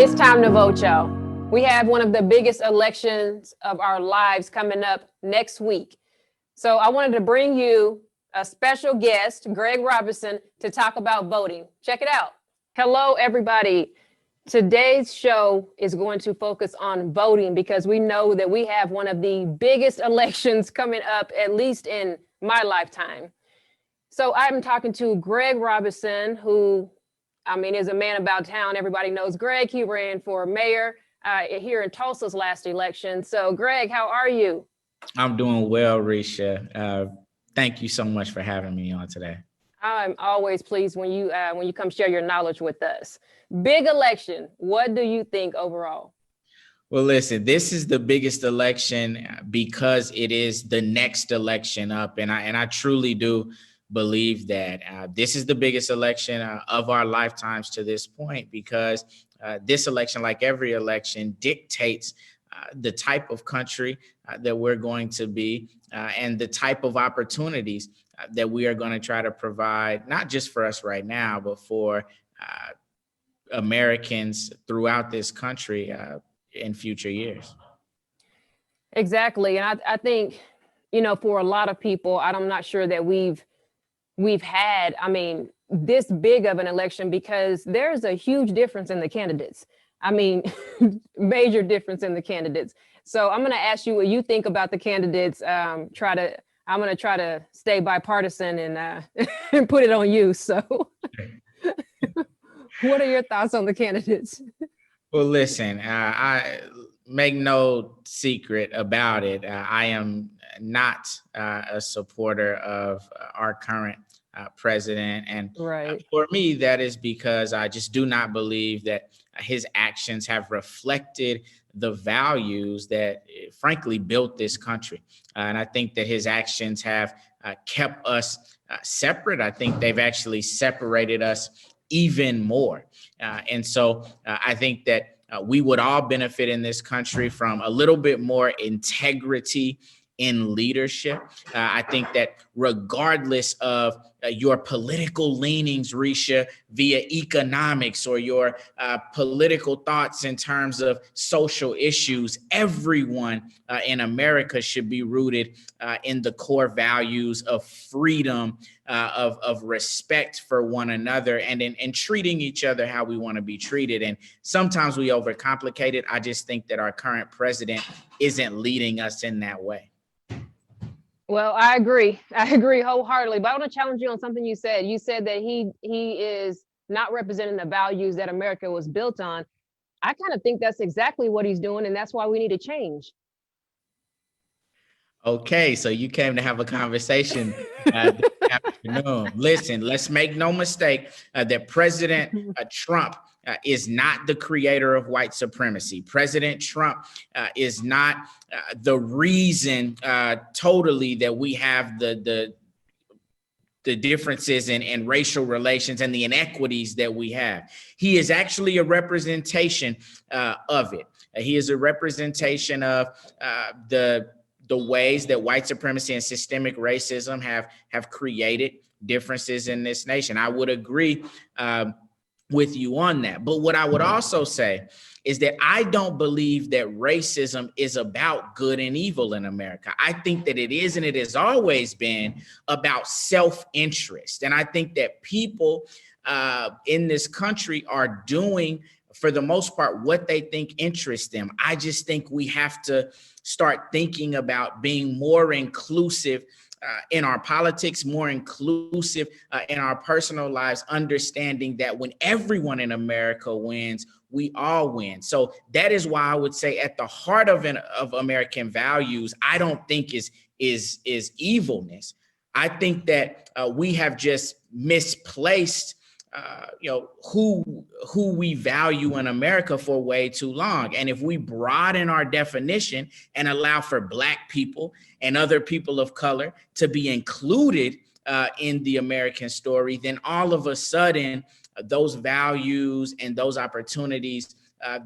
It's time to vote, y'all. We have one of the biggest elections of our lives coming up next week. So I wanted to bring you a special guest, Greg Robinson, to talk about voting. Check it out. Hello, everybody. Today's show is going to focus on voting because we know that we have one of the biggest elections coming up, at least in my lifetime. So I'm talking to Greg Robinson, who is a man about town. Everybody knows Greg. He ran for mayor here in Tulsa's last election. So, Greg, how are you? I'm doing well, Risha. Thank you so much for having me on today. I'm always pleased when you come share your knowledge with us. Big election. What do you think overall? Well, listen, this is the biggest election because it is the next election up, and I truly do believe that this is the biggest election of our lifetimes to this point, because this election, like every election, dictates the type of country that we're going to be and the type of opportunities that we are going to try to provide, not just for us right now, but for Americans throughout this country in future years. Exactly. And I think, for a lot of people, I'm not sure that we've had, this big of an election, because there's a huge difference in the candidates. Major difference in the candidates. So I'm going to ask you what you think about the candidates. I'm going to try to stay bipartisan and and put it on you. So what are your thoughts on the candidates? Well, listen, I make no secret about it. I am not a supporter of our current president. And right. For me, that is because I just do not believe that his actions have reflected the values that, frankly, built this country. And I think that his actions have kept us separate. I think they've actually separated us even more. And so I think that we would all benefit in this country from a little bit more integrity in leadership. I think that regardless of your political leanings, Risha, via economics, or your political thoughts in terms of social issues, everyone in America should be rooted in the core values of freedom, of respect for one another, and in treating each other how we want to be treated. And sometimes we overcomplicate it. I just think that our current president isn't leading us in that way. Well, I agree wholeheartedly, but I want to challenge you on something you said. You said that he is not representing the values that America was built on. I kind of think that's exactly what he's doing, and that's why we need to change. Okay, so you came to have a conversation this afternoon. Listen, let's make no mistake that President Trump is not the creator of white supremacy. President Trump is not the reason totally that we have the differences in racial relations and the inequities that we have. He is actually a representation of it. He is a representation of the ways that white supremacy and systemic racism have created differences in this nation. I would agree with you on that. But what I would also say is that I don't believe that racism is about good and evil in America. I think that it is, and it has always been, about self-interest. And I think that people in this country are doing, for the most part, what they think interests them. I just think we have to start thinking about being more inclusive in our politics, more inclusive in our personal lives, understanding that when everyone in America wins, we all win. So that is why I would say at the heart of American values, I don't think is evilness. I think that we have just misplaced who we value in America for way too long. And if we broaden our definition and allow for Black people and other people of color to be included in the American story, then all of a sudden those values and those opportunities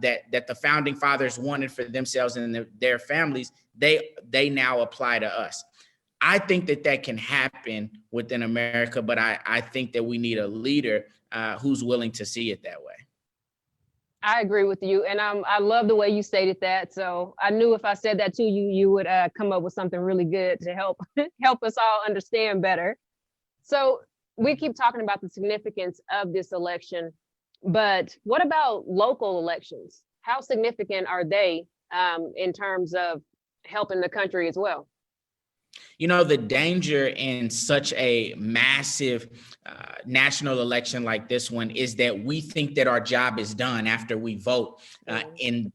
that the founding fathers wanted for themselves and their families, they now apply to us. I think that can happen within America, but I think that we need a leader who's willing to see it that way. I agree with you. And I love the way you stated that. So I knew if I said that to you, you would come up with something really good to help help us all understand better. So we keep talking about the significance of this election, but what about local elections? How significant are they in terms of helping the country as well? You know, the danger in such a massive national election like this one is that we think that our job is done after we vote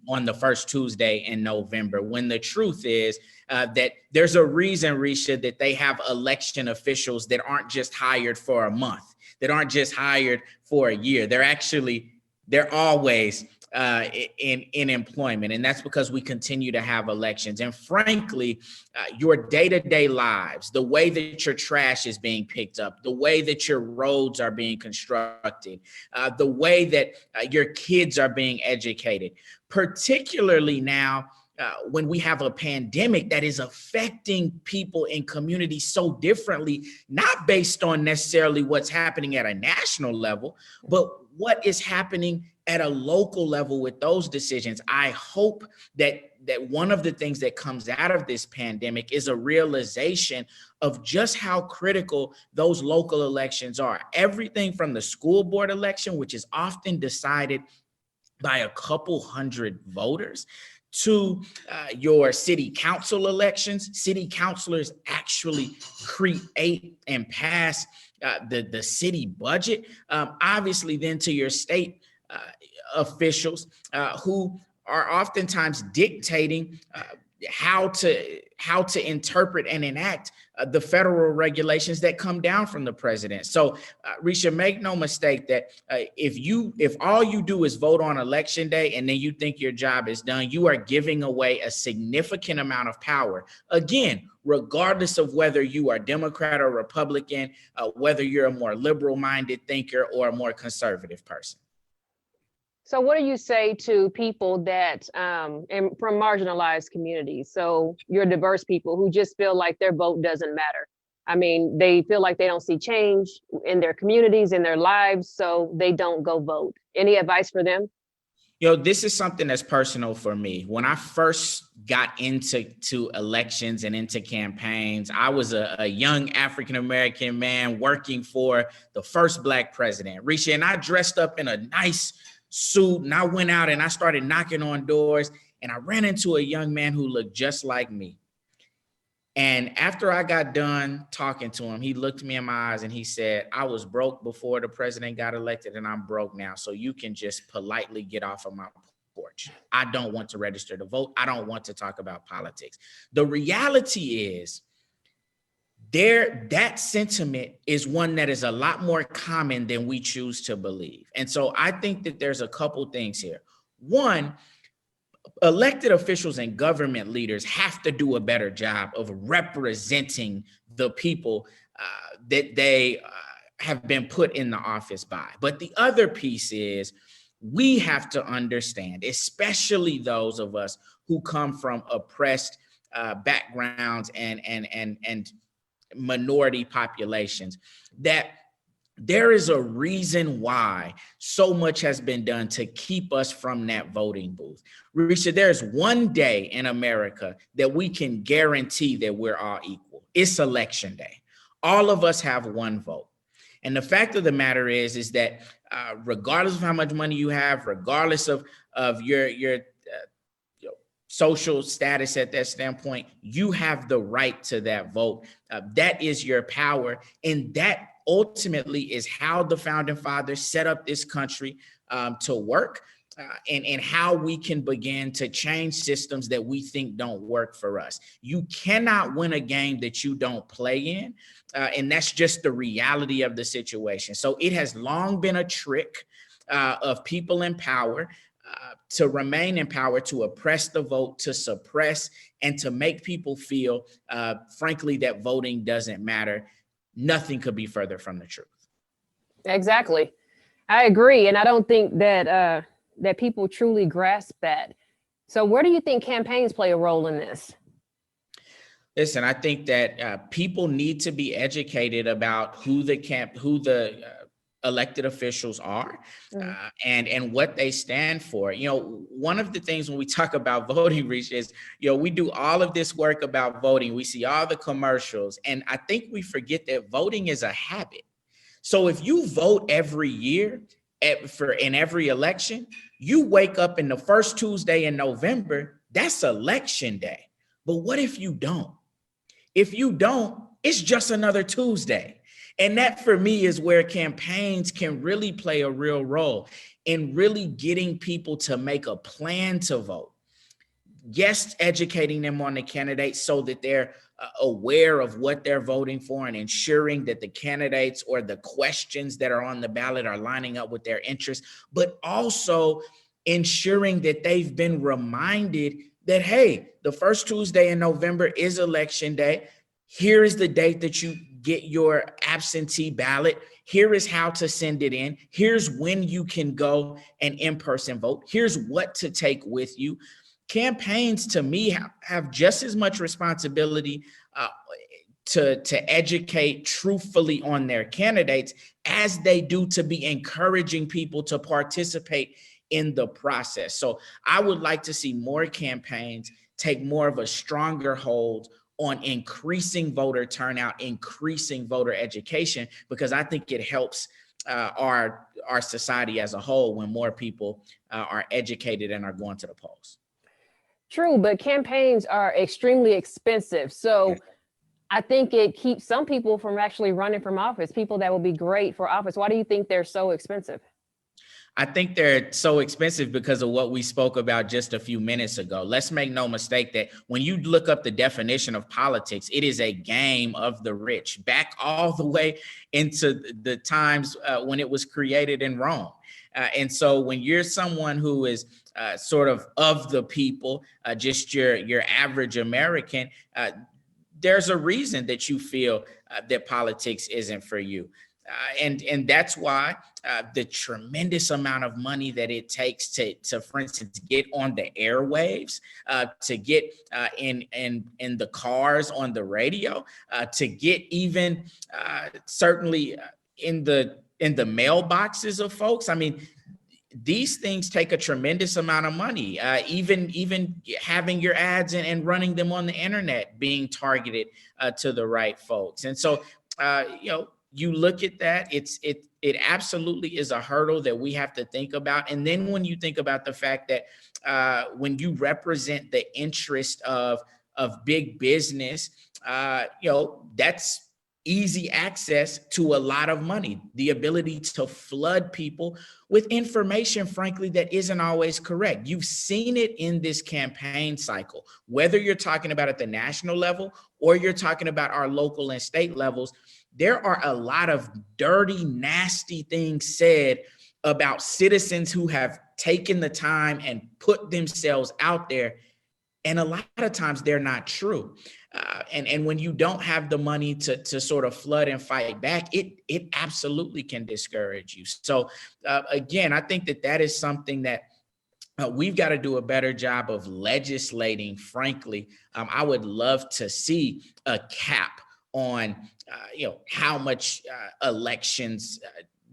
on the first Tuesday in November, when the truth is that there's a reason, Risha, that they have election officials that aren't just hired for a month, that aren't just hired for a year. They're always in employment. And that's because we continue to have elections. And frankly, your day-to-day lives, the way that your trash is being picked up, the way that your roads are being constructed, the way that your kids are being educated, particularly now when we have a pandemic that is affecting people in communities so differently, not based on necessarily what's happening at a national level, but what is happening at a local level with those decisions. I hope that one of the things that comes out of this pandemic is a realization of just how critical those local elections are. Everything from the school board election, which is often decided by a couple hundred voters, to your city council elections. City councilors actually create and pass the city budget. Obviously, then to your state officials who are oftentimes dictating how to interpret and enact the federal regulations that come down from the president. So, Risha, make no mistake that if all you do is vote on election day and then you think your job is done, you are giving away a significant amount of power. Again, regardless of whether you are Democrat or Republican, whether you're a more liberal-minded thinker or a more conservative person. So what do you say to people that and from marginalized communities? So your diverse people who just feel like their vote doesn't matter. I mean, they feel like they don't see change in their communities, in their lives, so they don't go vote. Any advice for them? You know, this is something that's personal for me. When I first got into elections and into campaigns, I was a young African-American man working for the first Black president, Risha, and I dressed up in a nice suit and I went out and I started knocking on doors and I ran into a young man who looked just like me. And after I got done talking to him, he looked me in my eyes and he said, I was broke before the president got elected and I'm broke now. So you can just politely get off of my porch. I don't want to register to vote. I don't want to talk about politics. The reality is that sentiment is one that is a lot more common than we choose to believe. And so I think that there's a couple things here. One, elected officials and government leaders have to do a better job of representing the people that they have been put in the office by. But the other piece is we have to understand, especially those of us who come from oppressed backgrounds and minority populations, that there is a reason why so much has been done to keep us from that voting booth. Risha, there's one day in America that we can guarantee that we're all equal. It's election day. All of us have one vote. And the fact of the matter is that regardless of how much money you have, regardless of your social status at that standpoint, you have the right to that vote. That is your power. And that ultimately is how the founding fathers set up this country to work and how we can begin to change systems that we think don't work for us. You cannot win a game that you don't play in. And that's just the reality of the situation. So it has long been a trick of people in power to remain in power, to oppress the vote, to suppress, and to make people feel, frankly, that voting doesn't matter. Nothing could be further from the truth. Exactly. I agree. And I don't think that that people truly grasp that. So where do you think campaigns play a role in this? Listen, I think that people need to be educated about who the elected officials are, and what they stand for. One of the things when we talk about voting, Risha, is, we do all of this work about voting. We see all the commercials, and I think we forget that voting is a habit. So if you vote every year in every election, you wake up in the first Tuesday in November, that's election day. But what if you don't? If you don't, it's just another Tuesday. And that, for me, is where campaigns can really play a real role in really getting people to make a plan to vote. Yes, educating them on the candidates so that they're aware of what they're voting for, and ensuring that the candidates or the questions that are on the ballot are lining up with their interests, but also ensuring that they've been reminded that, hey, the first Tuesday in November is election day. Here is the date that you get your absentee ballot. Here is how to send it in. Here's when you can go and in-person vote. Here's what to take with you. Campaigns, to me, have just as much responsibility to educate truthfully on their candidates as they do to be encouraging people to participate in the process. So I would like to see more campaigns take more of a stronger hold on increasing voter turnout, increasing voter education, because I think it helps our society as a whole when more people are educated and are going to the polls. True, but campaigns are extremely expensive. So I think it keeps some people from actually running from office, people that will be great for office. Why do you think they're so expensive? I think they're so expensive because of what we spoke about just a few minutes ago. Let's make no mistake that when you look up the definition of politics, it is a game of the rich, back all the way into the times when it was created in Rome. And so when you're someone who is sort of the people, just your average American, there's a reason that you feel that politics isn't for you. And that's why the tremendous amount of money that it takes to for instance, get on the airwaves, to get in the cars, on the radio, to get even certainly in the mailboxes of folks. I mean, these things take a tremendous amount of money. Even having your ads and running them on the internet being targeted to the right folks. And so, you look at that, it absolutely is a hurdle that we have to think about. And then when you think about the fact that when you represent the interest of big business, that's easy access to a lot of money, the ability to flood people with information, frankly, that isn't always correct. You've seen it in this campaign cycle, whether you're talking about at the national level or you're talking about our local and state levels. There are a lot of dirty, nasty things said about citizens who have taken the time and put themselves out there. And a lot of times they're not true. And when you don't have the money to sort of flood and fight back, it absolutely can discourage you. So again, I think that is something that we've got to do a better job of legislating. Frankly, I would love to see a cap on how much elections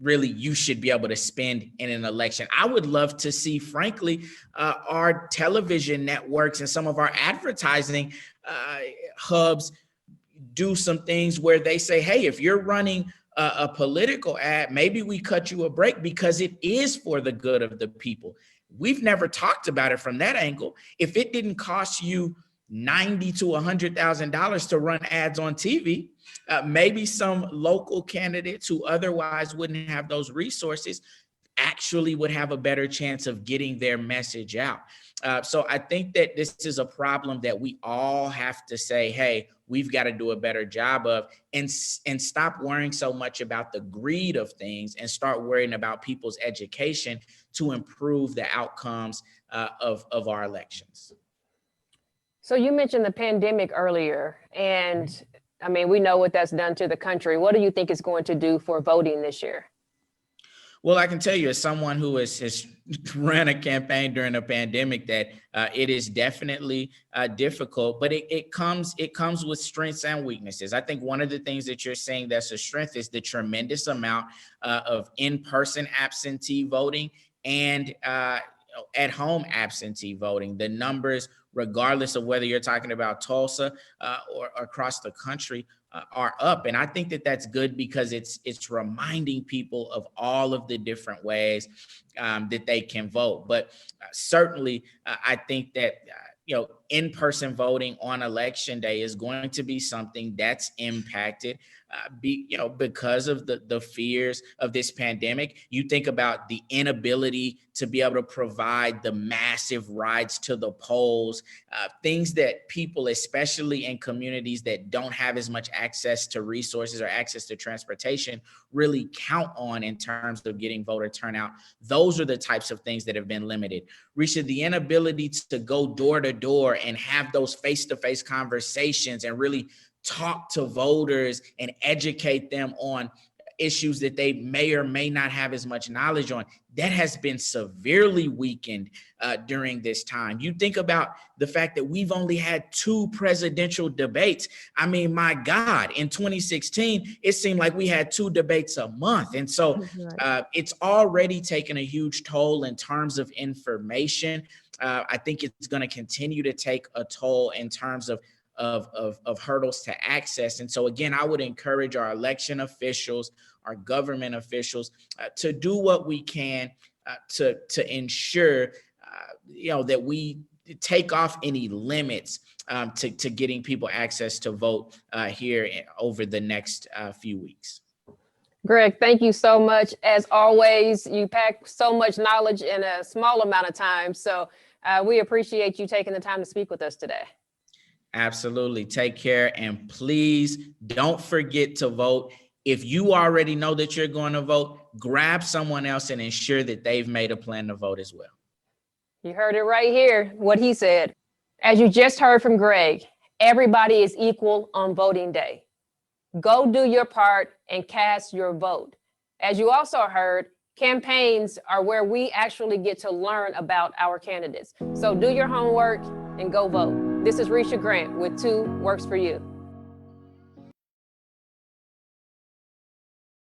really you should be able to spend in an election. I would love to see, frankly, our television networks and some of our advertising hubs do some things where they say, hey, if you're running a political ad, maybe we cut you a break because it is for the good of the people. We've never talked about it from that angle. If it didn't cost you $90,000 to $100,000 to run ads on TV, maybe some local candidates who otherwise wouldn't have those resources actually would have a better chance of getting their message out. So I think that this is a problem that we all have to say, hey, we've got to do a better job of, and stop worrying so much about the greed of things and start worrying about people's education to improve the outcomes of our elections. So you mentioned the pandemic earlier, and I mean, we know what that's done to the country. What do you think it's going to do for voting this year? Well, I can tell you as someone who has ran a campaign during a pandemic that it is definitely difficult, but it comes with strengths and weaknesses. I think one of the things that you're saying that's a strength is the tremendous amount of in-person absentee voting and at home absentee voting. The numbers, regardless of whether you're talking about Tulsa or across the country, are up. And I think that that's good because it's reminding people of all of the different ways that they can vote. But certainly, I think that in-person voting on election day is going to be something that's impacted because of the fears of this pandemic. You think about the inability to be able to provide the massive rides to the polls, things that people, especially in communities that don't have as much access to resources or access to transportation, really count on in terms of getting voter turnout. Those are the types of things that have been limited. Risha, the inability to go door to door and have those face-to-face conversations and really talk to voters and educate them on issues that they may or may not have as much knowledge on, that has been severely weakened during this time. You think about the fact that we've only had 2 presidential debates. I mean, my God, in 2016, it seemed like we had 2 debates a month. And so it's already taken a huge toll in terms of information. I think it's going to continue to take a toll in terms of hurdles to access. And so again, I would encourage our election officials, our government officials to do what we can to ensure that we take off any limits to getting people access to vote here over the next few weeks. Greg, thank you so much. As always, you pack so much knowledge in a small amount of time. So we appreciate you taking the time to speak with us today. Absolutely. Take care. And please don't forget to vote. If you already know that you're going to vote, grab someone else and ensure that they've made a plan to vote as well. You heard it right here, what he said. As you just heard from Greg, everybody is equal on voting day. Go do your part and cast your vote. As you also heard, campaigns are where we actually get to learn about our candidates. So do your homework and go vote. This is Risha Grant with 2 Works for You.